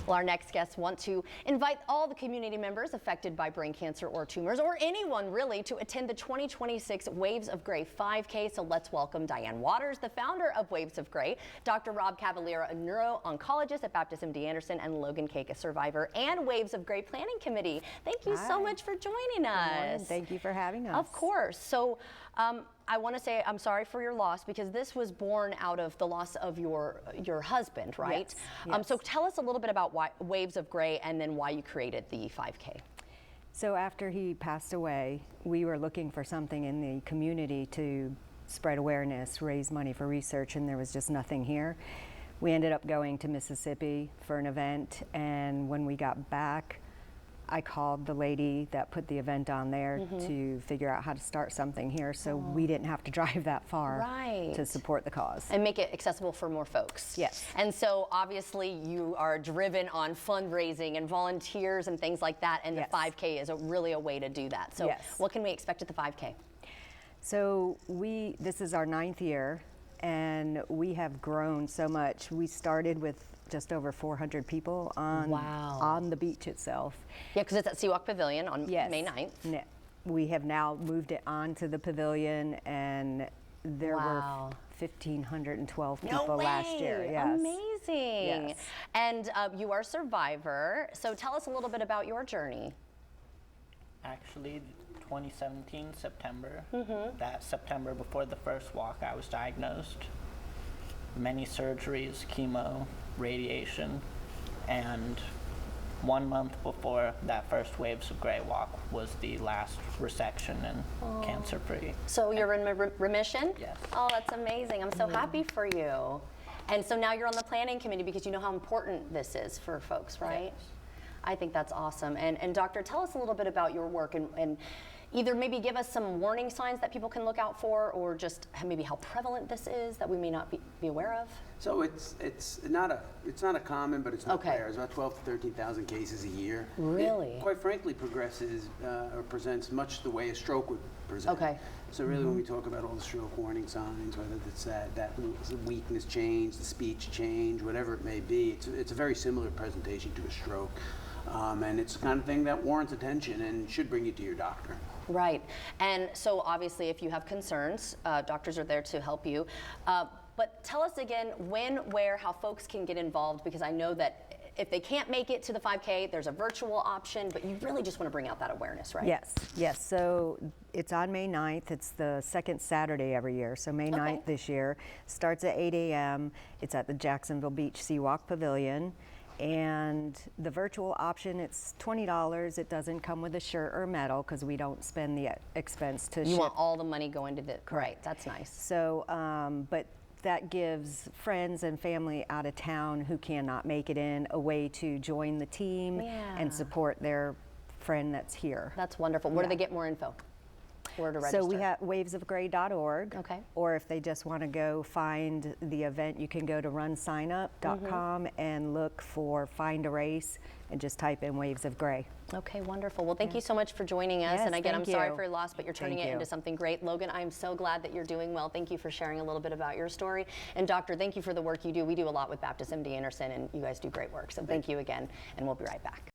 Well, our next guests want to invite all the community members affected by brain cancer or tumors, or anyone really, to attend the 2026 Waves of Gray 5K. So let's welcome Diane Waters, the founder of Waves of Gray, Dr. Rob Cavaliero, a neuro-oncologist at Baptist MD Anderson, and Logan Cake, a survivor and Waves of Gray Planning Committee. Thank you so much for joining us. Thank you for having us. Of course. So I want to say I'm sorry for your loss, because this was born out of the loss of your husband, right? Yes. So tell us a little bit about Waves of Gray and then why you created the 5K. So after he passed away, we were looking for something in the community to spread awareness, raise money for research, and there was just nothing here. We ended up going to Mississippi for an event, and when we got back, I called the lady that put the event on there to figure out how to start something here, so we didn't have to drive that far to support the cause. And make it accessible for more folks. Yes. And so obviously you are driven on fundraising and volunteers and things like that, and the 5K is really a way to do that. So what can we expect at the 5K? So this is our 9th year, and we have grown so much. We started with just over 400 people on the beach itself. Yeah, because it's at Seawalk Pavilion on May 9th. We have now moved it on to the pavilion, and there were 1,512 people last year. Yes. Amazing. Yes. And you are a survivor, so tell us a little bit about your journey. Actually, 2017 September, that September before the first walk, I was diagnosed. Many surgeries, chemo, radiation, and 1 month before that first Waves of Gray walk was the last resection and cancer-free. So you're in remission? Yes. Oh, that's amazing. I'm so happy for you. And so now you're on the planning committee because you know how important this is for folks, right? Yes. I think that's awesome. And doctor, tell us a little bit about your work, and either maybe give us some warning signs that people can look out for, or just maybe how prevalent this is that we may not be aware of. So it's not a common, but it's not rare. It's about 12 to 13,000 cases a year. Really? It, quite frankly, progresses or presents much the way a stroke would present. Okay. So really, when we talk about all the stroke warning signs, whether it's that weakness change, the speech change, whatever it may be, it's a very similar presentation to a stroke. And it's the kind of thing that warrants attention and should bring you to your doctor. Right. And so obviously if you have concerns, doctors are there to help you. But tell us again when, where, how folks can get involved, because I know that if they can't make it to the 5K, there's a virtual option, but you really just want to bring out that awareness, right? Yes. So it's on May 9th. It's the second Saturday every year. So May 9th this year. Starts at 8 a.m. It's at the Jacksonville Beach Seawalk Pavilion. And the virtual option, it's $20. It doesn't come with a shirt or medal because we don't spend the expense to ship. You want all the money going to the, right, that's nice. So, but that gives friends and family out of town who cannot make it in a way to join the team and support their friend that's here. That's wonderful. Where do they get more info? Where to register? So we have wavesofgray.org. Okay. Or if they just want to go find the event, you can go to runsignup.com and look for Find a Race and just type in Waves of Gray. Okay, wonderful. Well, thank you so much for joining us. Yes, and again, I'm sorry you. for your loss, but you're turning it into something great. Logan, I'm so glad that you're doing well. Thank you for sharing a little bit about your story. And doctor, thank you for the work you do. We do a lot with Baptist MD Anderson, and you guys do great work. So thank you again, and we'll be right back.